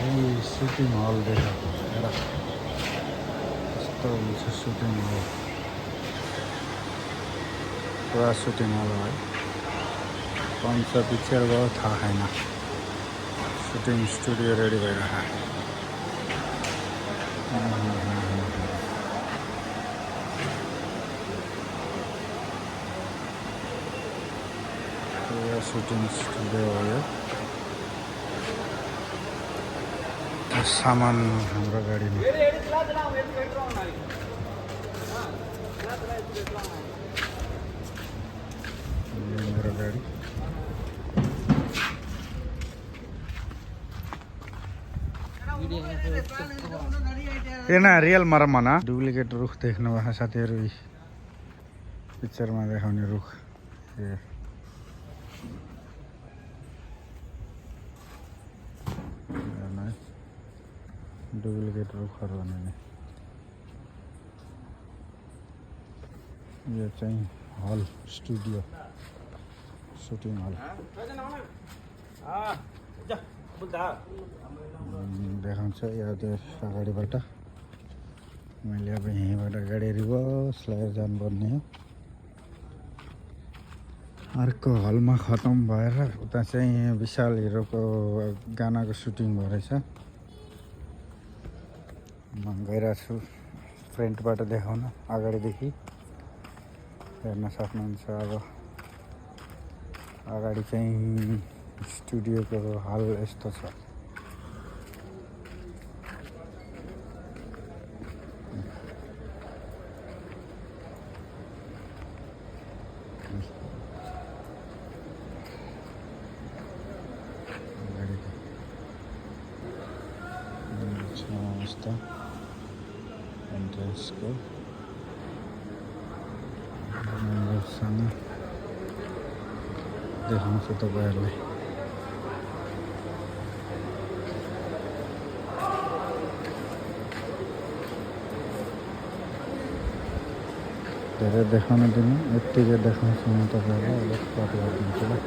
এই শুটিং হল देखा मेरा शूटिंग हॉल पूरा शूटिंग हॉल है कौन सा पिक्चर वो था है ना शूटिंग स्टूडियो रेडी हो रहा है पूरा शूटिंग स्टूडियो है सामान हाम्रो गाडीमा मेरो गाडी एना रियल मरमना डुप्लिकेट रुख देख्नु भएको साथीहरु पिक्चरमा देखाउने रुख डुप्लिकेट रुखहरु भने यो चाहिँ हल स्टुडियो शूटिङ हल देखाउँछ यो अगाडिबाट मैले अब यहीँबाट गाडी रिभर्स लगाएर जानुपर्ने हो अर्को हलमा खतम भएर उता चाहिँ विशाल हिरोको गानाको सुटिङ भइरहेछ म गइरहेको छु फ्रन्टबाट देखाउन अगाडिदेखि हेर्न सक्नुहुन्छ अब अगाडि चाहिँ स्टुडियोको हल यस्तो छ मस्त एन्ट्रेन्सको सँग देखाउँछु तपाईहरुलाई धेरै देखाउन दिनु यतिकै देखाउँछु म तपाईहरुलाई